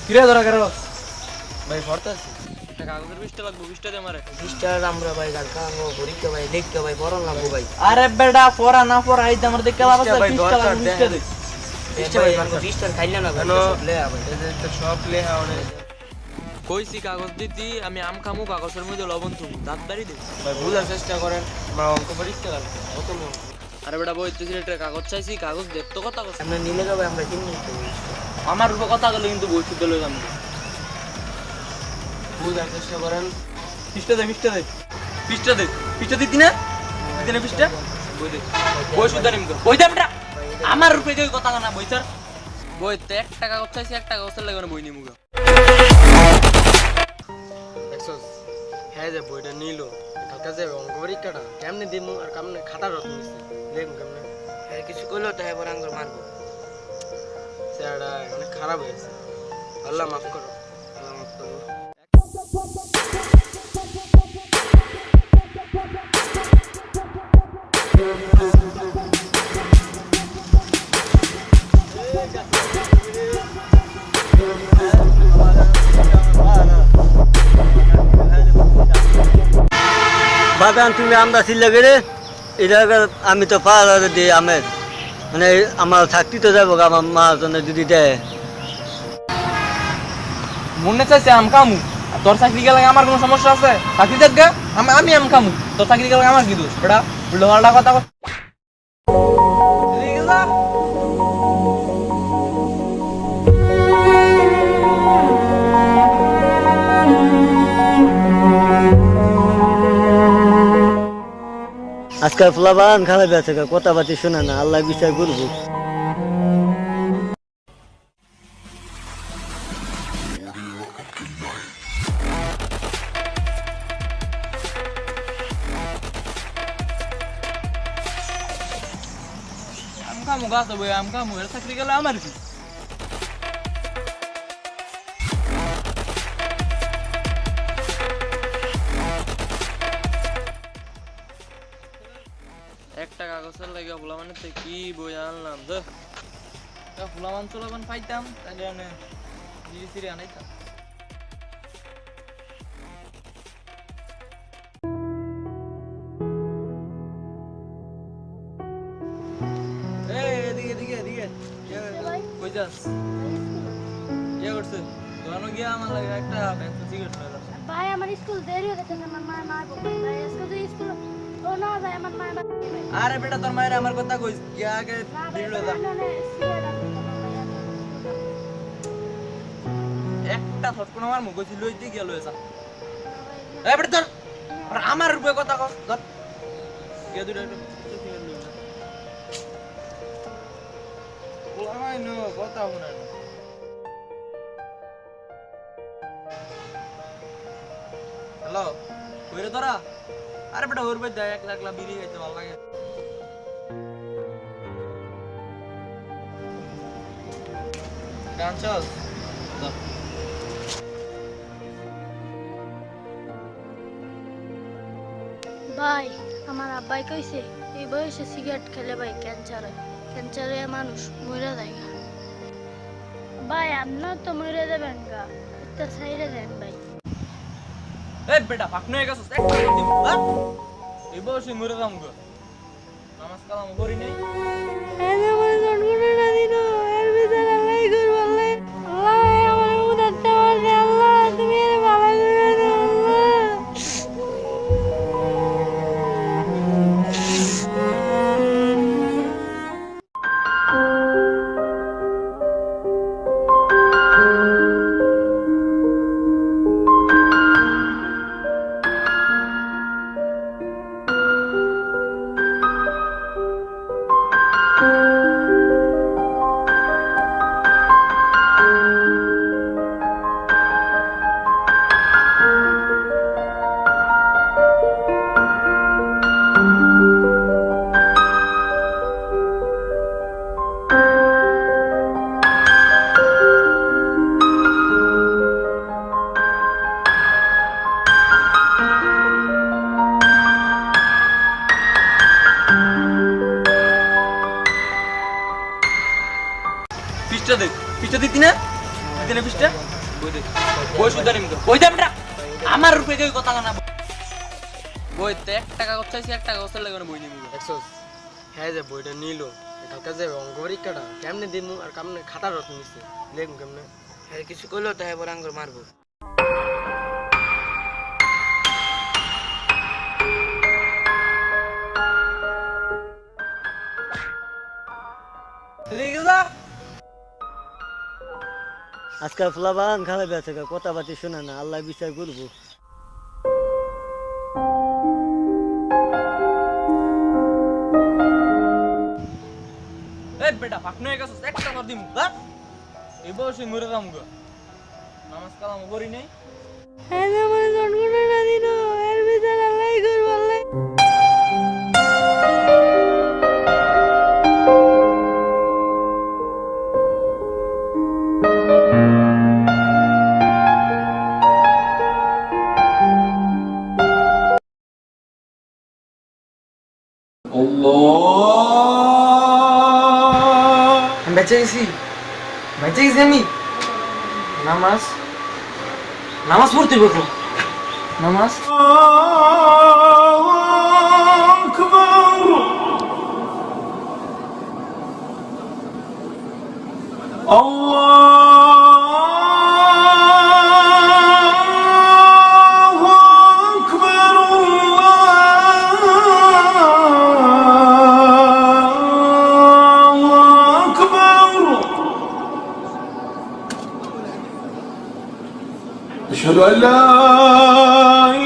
কিরে ধরা কেন ভাই পড়তাছি একটা কাগজের 20 টাকা লাগবে 20 টাকা দে আমারে 20 টাকা আমরা ভাই গালকা ও পরীক্ষা ভাই দেখতে ভাই পড়ন লাগবো ভাই। আরে বেটা পড়া না পড়া এই আমার দেখতে লাভ আছে 20 টাকা 20 টাকা দে 20 টাকা ভাই 20 টাকা খাইলে না ভাই লে ভাই এটা সব লেখা ওরে কইছি কাগজ দিতি আমি আম খামু কাগজের মধ্যে লবণ থুমু দাঁত বাড়ি দে ভাই বুঝার চেষ্টা করেন আমরা অঙ্ক পরীক্ষা লাগবে কত মন আরে বেটা বইতেছি একটা কাগজ চাইছি কাগজ দে তো কথা কইছ আমরা নিলে যাবে আমরা কিনবো আমার উপর কথা কইলে কিন্তু বই শুদ্ধ লই আমি বুঝার চেষ্টা করেন 20 টাকা দে 20 টাকা দে 20 টাকা দে 20 টাকা দিতি না 20 টাকা বই দে বই শুদ্ধ নিম তো বই দে বেটা আমার উপরে কই কথা না বই স্যার বই তে 1 টাকা কাগজ চাইছি 1 টাকা কাগজ লাগবে না বই নিমু গা দেখছস হ্যাঁ যে বইটা নিলো কালকে যে অঙ্ক পরীক্ষাটা কেমনে দিমু আর কেমনে খাতা রত নিছি দেখুন কেমনে হ্যাঁ কিছু কইলো তো এবার আঙ্গুর মারবো সেটা অনেক খারাপ হয়েছে আল্লাহ মাফ করো আল্লাহ মাফ করো বাগান তুমি আমরা ছিল গেলে এটা আমি তো পাড়া দিই আমের মানে আমার থাকতে তো যাবো আমার মা জন্য যদি দেয় মনে চাইছে আম খামু আর তোর চাকরি গেলে আমার কোনো সমস্যা আছে চাকরি দেখ গা আমি আম খামু তোর চাকরি গেলে আমার কি দোষ বেটা উল্টো পাল্টা কথা কর এদিকে যা আজকাল ফুলাবান খারাপ আছে কথা বাতি শোনা না আল্লাহ বিচার করবো আম খামু গাছ বই আম খামু এর চাকরি গেলে আমার কি একটা কাগজের লাগে বলা মানে তো কি বই আনলাম তো ফুলামান চুলামান পাইতাম তাহলে আমি জিরি সিরি আনাইতাম এদিকে এদিকে এদিকে কই যাস ইয়ে করছে দোকানে গিয়ে আমার লাগে একটা পেন্সিল সিগারেট লয়ে যাস ভাই আমার স্কুল দেরি হয়ে গেছে আমার মা মা ভাই আজকে তো স্কুল ও না ভাই আমার মা আরে বেটা তোর মায়ের আমার কথা কইস কি আগে দিল যা একটা ফটকন আমার মুখ কইছিল লই দি গেল এসা এ বেটা ধর আর আমার রূপে কথা কর ধর কে দুইটা ওলাই নো কথা শুনা না হ্যালো কইরে তোরা আরে বেটা ওর ভাই দেয় 1 লাখ বিড়ি খাইতে ভালো লাগে গান চল ভাই আমার আব্বাই কইছে এই বয়সে সিগারেট খেলে ভাই ক্যান্সার হয় ক্যান্সারে মানুষ মরে যায় ভাই আপনিও তো মরে যাবেন গা একটা সাইডে দেন ভাই এই বেটা পাকনো হয়ে গেছস একটা করে দিব হ্যাঁ এই বয়সে মরে যাম গো নামাজ কালাম করি নাই আমার জন্মটা না দিন এর ভিতরে আল্লাহ করব আল্লাহ আমার উদারটা মারবে আল্লাহ তুমি এর ভালো করে দাও আল্লাহ পৃষ্ঠা দে, পৃষ্ঠা দিতি না? দিতি না পৃষ্ঠা? বই দে, বই শুদ্ধ নিম তো, বই দে বেটা। আমার রূপে কেউ কথা না। বই তে 1 টাকা করতে চাইছি 1 টাকা করতে লাগে না বই নিবি দেখছস হ্যাঁ যে বইটা নিল কালকে যে অঙ্ক পরীক্ষাটা কেমনে দিমু আর কেমনে খাতার রত নিছে লেখুন কেমনে হ্যাঁ কিছু কইলো তাই এবার আঙ্গুর মারবো লিখে যা। আজকাল ফুলাবান খারাপ আছে কথাবার্তা শোনে না, আল্লাহ বিচার করবো। এই বেটা ফাঁক নিয়ে গেছিস, একটা ধর দিমু, যা। এই বয়সে মরে যাম গো। নামাজ কালাম করি নাই। হ্যাঁ আমার জন্মটা না দিন এর ভিতর আল্লাহ করবো আল্লাহ আমি বেঁচে গেছি আমি নামাজ নামাজ পড়তে বলতো নামাজ أشهد أن لا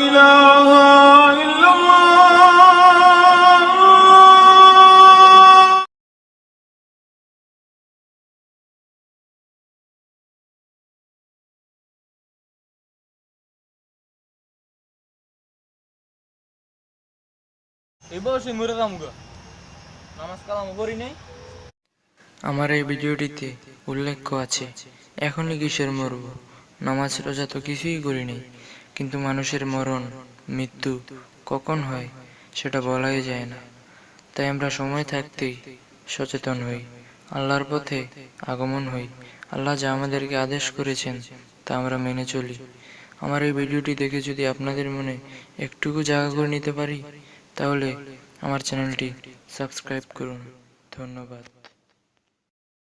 إله إلا الله এই বয়সে মরে যাম গো। নামাজ কালাম করি নাই। আমার এই ভিডিওটিতে উল্লেখ আছে এখনই কিসের মরব, নামাজ রোজা তো কিছুই করি নাই, কিন্তু মানুষের মরণ মৃত্যু কখন হয় সেটা বলাই যায় না। তাই আমরা সময় থাকতেই সচেতন হই, আল্লাহর পথে আগমন হই, আল্লাহ যা আমাদেরকে আদেশ করেছেন তা আমরা মেনে চলি। আমার এই ভিডিওটি দেখে যদি আপনাদের মনে একটুকু জায়গা করে নিতে পারি তাহলে আমার চ্যানেলটি সাবস্ক্রাইব করুন। ধন্যবাদ।